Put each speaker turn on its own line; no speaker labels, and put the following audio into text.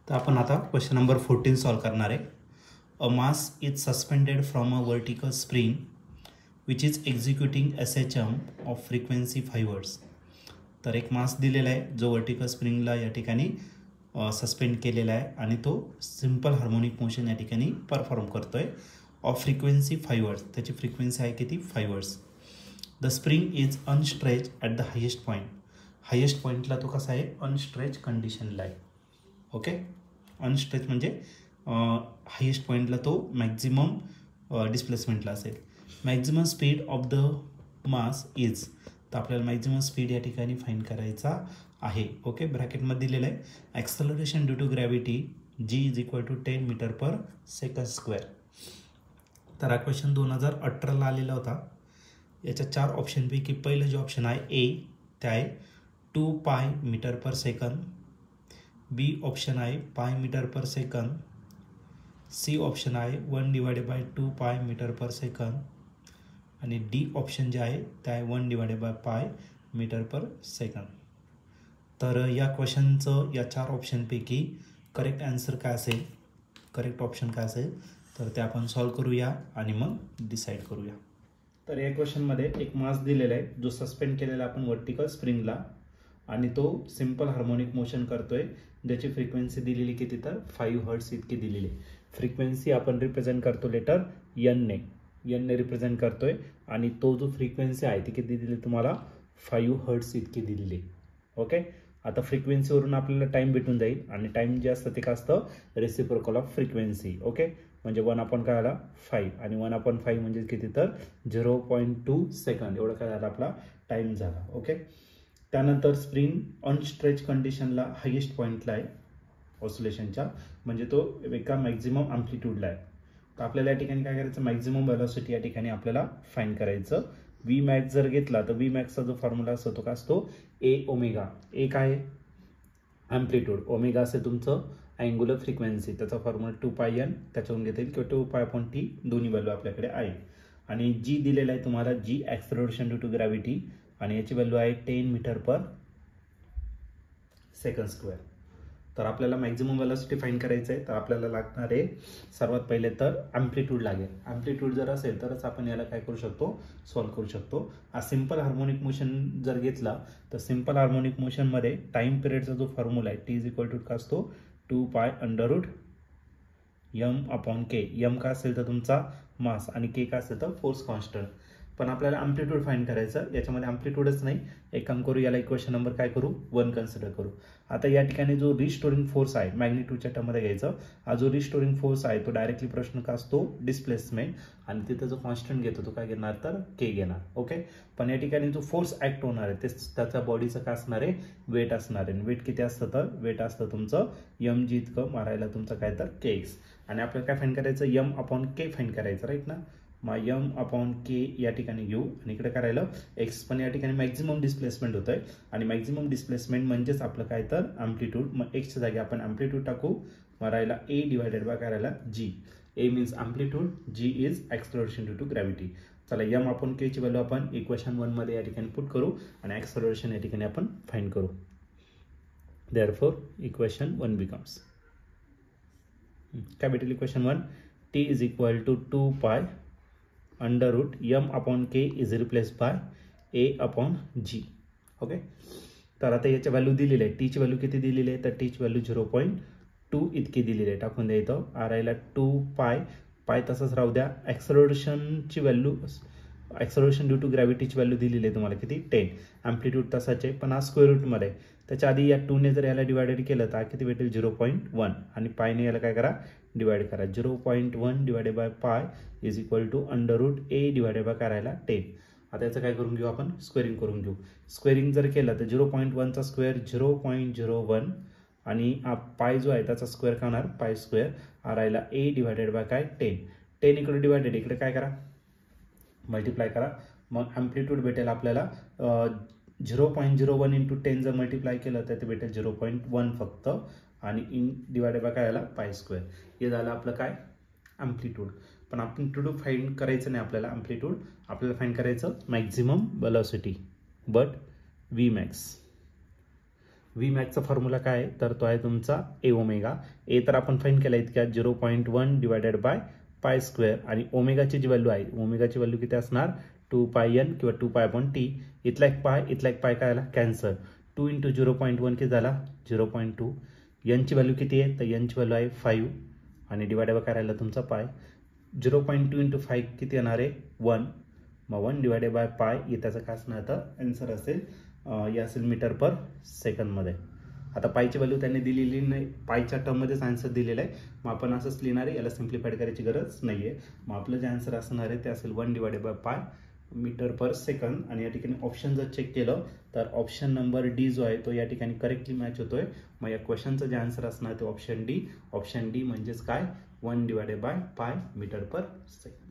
तर आपण आता क्वेश्चन नंबर 14 सॉल्व करणार आहे. A mass is suspended from a vertical spring which is executing SHM of frequency 5 hertz. तर एक मास दिलेला आहे जो वर्टिकल स्प्रिंगला या ठिकाणी सस्पेंड केलेला आहे आणि तो सिंपल हार्मोनिक मोशन या ठिकाणी परफॉर्म करतो आहे ऑफ फ्रिक्वेन्सी 5 हर्ट्ज. त्याची फ्रिक्वेन्सी आहे किती? 5 hertz. The spring is unstretched at the highest point. Highest पॉईंटला तो कसा आहे? अनस्ट्रेच कंडिशनला आहे. ओके, अनस्ट्रेच म्हणजे हायेस्ट पॉईंटला तो मॅक्झिमम डिस्प्लेसमेंटला असेल. Maximum speed of the mass is, तर आपल्याला मॅक्झिमम स्पीड या ठिकाणी फाईंड करायचा आहे. ओके, ब्रॅकेटमध्ये दिलेलं आहे acceleration due to gravity G is equal to 10 metre per second square. तर हा क्वेश्चन 2018ला आलेला होता. याच्या 4 ऑप्शनपैकी पहिलं जे ऑप्शन आहे ए ते आहे 2 पाय मीटर पर सेकंद. बी ऑप्शन आहे पाय मीटर पर सेकंद. सी ऑप्शन आहे 1/2 पाय मीटर पर सेकंद. आणि डी ऑप्शन जे आहे ते आहे 1/5 पाय मीटर पर सेकंद. तर या क्वेश्चनचं या 4 ऑप्शनपैकी करेक्ट आन्सर काय असेल, करेक्ट ऑप्शन काय असेल, तर ते आपण सॉल्व करूया आणि मग डिसाईड करूया. तर या क्वेश्चनमध्ये एक मास दिलेला आहे जो सस्पेंड केलेला आपण वर्टिकल स्प्रिंगला आणि तो सिंपल हार्मोनिक मोशन करतोय ज्याची फ्रिक्वेन्सी दिलेली किती? तर 5 हर्ट्ज इतकी दिलेली. फ्रिक्वेन्सी आपण रिप्रेझेंट करतो लेटर एन ने रिप्रेझेंट करतोय आणि तो जो फ्रिक्वेन्सी आहे ती किती दिली तुम्हाला? 5 हर्ट्ज इतकी दिलेली. ओके, आता फ्रिक्वेन्सीवरून आपल्याला टाइम भेटून जाईल आणि टाइम जे असतं ते काय असतं? Reciprocal of frequency. ओके, म्हणजे 1 काय आला? 5 आणि 1/5 म्हणजे किती? तर 0.2 सेकंद एवढा काय झाला आपला टाइम झाला. ओके, त्यानंतर स्प्रिंग अनस्ट्रेच कंडिशनला हायेस्ट पॉईंटला आहे ऑसिलेशनच्या, म्हणजे तो एका मॅक्झिमम अँप्लिट्यूडला आहे. तर आपल्याला या ठिकाणी काय करायचं? मॅक्झिमम व्हेलॉसिटी या ठिकाणी आपल्याला फाइंड करायचं. व्ही मॅक्स जर घेतला तर व्ही मॅक्सचा जो फॉर्म्युला असतो तो काय असतो? ए ओमेगा. ए काय आहे? अँप्लिट्यूड. ओमेगा असेल तुमचं अँग्युलर फ्रिक्वेन्सी, त्याचा फॉर्म्युला 2πn त्याच्यावरून घेता येईल किंवा 2π/t दोन्ही व्हॅल्यू आपल्याकडे आहे. आणि जी दिलेला आहे तुम्हाला जी ॲक्सलरेशन ड्यू टू ग्रॅव्हिटी आणि याची व्हॅल्यू आहे 10 मीटर पर सेकंड स्क्वेअर. तर आपल्याला मॅक्झिमम व्हेलॉसिटी फाइंड करायचं आहे. तर आपल्याला लागणार आहे सर्वात पहिले तर अँप्लिट्यूड लागेल. अँप्लिट्यूड जर असेल तरच आपण याला काय करू शकतो? सॉल्व करू शकतो. हा सिंपल हार्मोनिक मोशन जर घेतला तर सिंपल हार्मोनिक मोशनमध्ये टाइम पिरियडचा जो फॉर्म्युला आहे T इज इक्वल टू काय असतो? 2π√m/k. m का असेल तर तुमचा मास आणि k का असेल तर फोर्स कॉन्स्टंट. पण आपल्याला अँप्लिट्यूड फाइंड करायचं. याच्यामध्ये अँप्लिट्यूडच नाही. एक काम करू, याला इक्वेशन नंबर काय करू? 1 कन्सिडर करू. आता या ठिकाणी जो रिस्टोरिंग फोर्स आहे मॅग्निट्यूडच्या टर्ममध्ये घ्यायचं. हा जो रिस्टोरिंग फोर्स आहे तो डायरेक्टली प्रश्न का असतो? डिस्प्लेसमेंट. आणि तिथं जो कॉन्स्टंट घेतो तो काय घेणार? तर के घेणार. ओके, पण या ठिकाणी जो फोर्स ऍक्ट होणार आहे ते त्याच्या बॉडीचं काय असणार आहे? वेट असणार आहे. वेट किती असतं? तर वेट असतं तुमचं mg इतकं, मारायला तुमचं काय तर kx. आणि आपल्याला काय फाइंड करायचं? m/k फाइंड करायचं, राईट ना? मग m/k या ठिकाणी घेऊ आणि इकडे करायला एक्स. पण या ठिकाणी मॅक्झिमम डिस्प्लेसमेंट होत आहे आणि मॅक्झिमम डिस्प्लेसमेंट म्हणजेच आपलं काय तर अँप्लिट्यूड. मग एक्सच्या जागी आपण अँप्लिट्यूड टाकू, मारायला a डिवायडेड बाय करायला g. a means amplitude, g is acceleration due to gravity. चला, m/k ची व्हॅल्यू आपण इक्वेशन 1 मध्ये या ठिकाणी पुट करू आणि ॲक्सलरेशन या ठिकाणी आपण फाइंड करू. Therefore, equation 1 becomes काय भेटेल? Equation 1 T is equal to 2π√m/k is replace by a/g. ओके, तर आता याची व्हॅल्यू दिलेली आहे. टी ची व्हॅल्यू किती दिलेली आहे? तर टी ची व्हॅल्यू 0.2 इतकी दिलेली आहे. टाकून द्या इथं. आरायला 2π, पाय तसंच राहू द्या. ॲक्सलरेशनची व्हॅल्यू, ॲक्सलरेशन ड्यू टू ग्रॅव्हिटीची व्हॅल्यू दिलेली आहे तुम्हाला किती? 10. अँप्लिट्यूड तसाच आहे पण हा स्क्वेअर रूटमध्ये. त्याच्या आधी या 2 ने जर याला डिवायडेड केलं तर किती भेटेल? 0.1 आणि पायने याला काय करा? डिवाइड करा. 0.1 divided by pi is equal to √a divided by करायला 10. आता याचं काय करून घेऊ आपण? स्क्वेअरिंग करून घेऊ. स्क्वेअरिंग जर केलं तर 0.1चा स्क्वेअर 0.01 आणि पाय जो आहे त्याचा स्क्वेअर काय होणार? Pi square. आरायला a डिवायडेड बाय काय? 10. 10 इकडे डिवायडेड, इकडे काय करा? मल्टिप्लाय करा. मग अँप्लिट्यूड भेटेल आपल्याला 0.01 इंटू 10 जर मल्टिप्लाय केलं तर ते भेटेल 0.1 फक्त आणि इन डिवायडेड बाय काय आला? Pi square. हे झालं आपलं काय? अँप्लिट्यूड. पण अँप्लिट्यूड फाइंड करायचं नाही आपल्याला. अँप्लिट्यूड आपल्याला फाइंड करायचं maximum velocity. But V max V मॅक्सचा फॉर्म्युला काय आहे तर तो आहे तुमचा ए ओमेगा. ए तर आपण फाईंड केला इतक्या 0.1 डिवायडेड बाय पाय स्क्वेअर आणि ओमेगाची जी व्हॅल्यू आहे ओमेगाची व्हॅल्यू किती असणार 2πn किंवा 2π/t. इथला एक पाय काय आला कॅन्सल. 2 × 0.1 किती झाला 0.2. एनची व्हॅल्यू किती आहे तर एनची व्हॅल्यू आहे 5 आणि डिवायडेड बाय काय राहिला तुमचा पाय. 0.2 × 5 किती येणार आहे 1. मग 1 डिवायडेड बाय पाय त्याचं काय असणार तर आन्सर असेल हे असेल मीटर पर सेकंदमध्ये. आता पायची व्हॅल्यू त्यांनी दिलेली नाही, पायच्या टर्ममध्येच आन्सर दिलेला आहे. मग आपण असंच लिहिणार आहे, याला सिम्प्लिफाईड करायची गरज नाही आहे. मग आपलं जे आन्सर असणार आहे ते असेल 1 डिवायडेड बाय पाय मीटर पर सेकंद. आणि या ठिकाणी ऑप्शन जर चेक केलं तर ऑप्शन नंबर डी जो आहे तो या ठिकाणी करेक्टली मॅच होतोय. मग या क्वेश्चनचं जे आन्सर असणार ते ऑप्शन डी. ऑप्शन डी म्हणजेच काय 1 डिवायडेड बाय पाय मीटर पर सेकंद.